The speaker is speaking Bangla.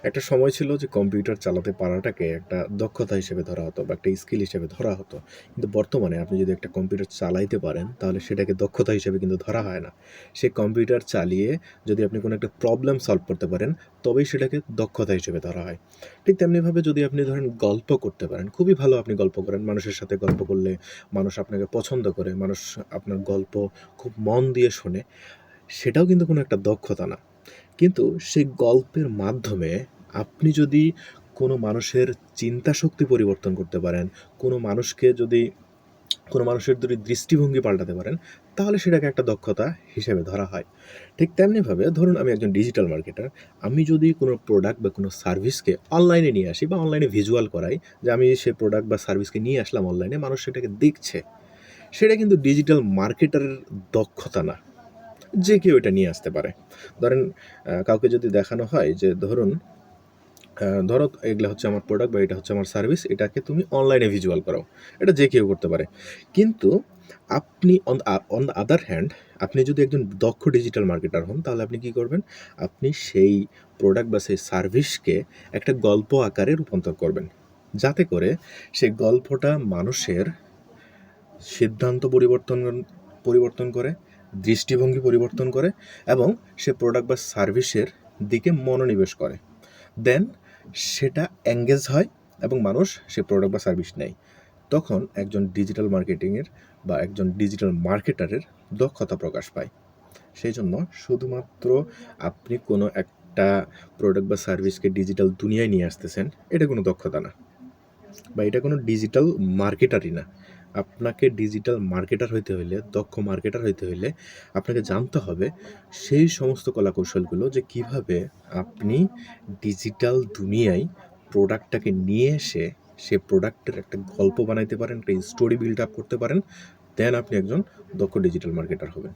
একটা সময় ছিল যে কম্পিউটার চালাতে পারাটাকে একটা দক্ষতা হিসেবে ধরা হতো বা একটা স্কিল হিসেবে ধরা হতো। কিন্তু বর্তমানে আপনি যদি একটা কম্পিউটার চালাইতে পারেন, তাহলে সেটাকে দক্ষতা হিসেবে কিন্তু ধরা হয় না। সেই কম্পিউটার চালিয়ে যদি আপনি কোনো একটা প্রবলেম সলভ করতে পারেন, তবেই সেটাকে দক্ষতা হিসেবে ধরা হয়। ঠিক তেমনিভাবে যদি আপনি ধরেন গল্প করতে পারেন, খুবই ভালো আপনি গল্প করেন। মানুষের সাথে গল্প করলে মানুষ আপনাকে পছন্দ করে, মানুষ আপনার গল্প খুব মন দিয়ে শোনে, সেটাও কিন্তু কোনো একটা দক্ষতা না। কিন্তু সেই গল্পের মাধ্যমে আপনি যদি কোনো মানুষের চিন্তাশক্তি পরিবর্তন করতে পারেন, কোনো মানুষকে যদি কোনো মানুষের যদি দৃষ্টিভঙ্গি পাল্টাতে পারেন, তাহলে সেটাকে একটা দক্ষতা হিসেবে ধরা হয়। ঠিক তেমনিভাবে ধরুন আমি একজন ডিজিটাল মার্কেটার। আমি যদি কোনো প্রোডাক্ট বা কোনো সার্ভিসকে অনলাইনে নিয়ে আসি বা অনলাইনে ভিজুয়াল করাই যে আমি সেই প্রোডাক্ট বা সার্ভিসকে নিয়ে আসলাম অনলাইনে, মানুষ সেটাকে দেখছে। সেটা কিন্তু ডিজিটাল মার্কেটারের দক্ষতা না। যে কেউ এটা নিয়ে আসতে পারে। ধরেন কাউকে যদি দেখানো হয় যে ধরো এগুলা হচ্ছে আমার প্রোডাক্ট বা এটা হচ্ছে আমার সার্ভিস, এটাকে তুমি অনলাইনে ভিজুয়াল করাও। এটা যে কেউ করতে পারে। কিন্তু আপনি অন দ্য আদার হ্যান্ড, আপনি যদি একজন দক্ষ ডিজিটাল মার্কেটার হন, তাহলে আপনি কি করবেন? আপনি সেই প্রোডাক্ট বা সেই সার্ভিসকে একটা গল্প আকারে রূপান্তর করবেন। যাতে করে সেই গল্পটা মানুষের সিদ্ধান্ত পরিবর্তন করে, দৃষ্টিভঙ্গি পরিবর্তন করে এবং সে প্রোডাক্ট বা সার্ভিসের দিকে মনোনিবেশ করে। দেন সেটা এঙ্গেজ হয় এবং মানুষ সে প্রোডাক্ট বা সার্ভিস নেয়। তখন একজন ডিজিটাল মার্কেটিংয়ের বা একজন ডিজিটাল মার্কেটারের দক্ষতা প্রকাশ পায়। সেইজন্য শুধুমাত্র আপনি কোনো একটা প্রোডাক্ট বা সার্ভিসকে ডিজিটাল দুনিয়ায় নিয়ে আসতেছেন, এটা কোনো দক্ষতা না। বা এটা কোনো ডিজিটাল মার্কেটারই না। আপনাকে ডিজিটাল মার্কেটার হইতে হইলে, দক্ষ মার্কেটার হইতে হইলে আপনাকে জানতে হবে সেই সমস্ত কলাকৌশলগুলো যে কিভাবে আপনি ডিজিটাল দুনিয়ায় প্রোডাক্টটাকে নিয়ে এসে সে প্রোডাক্টের একটা গল্প বানাইতে পারেন, একটা স্টোরি বিল্ড আপ করতে পারেন। দেন আপনি একজন দক্ষ ডিজিটাল মার্কেটার হবেন।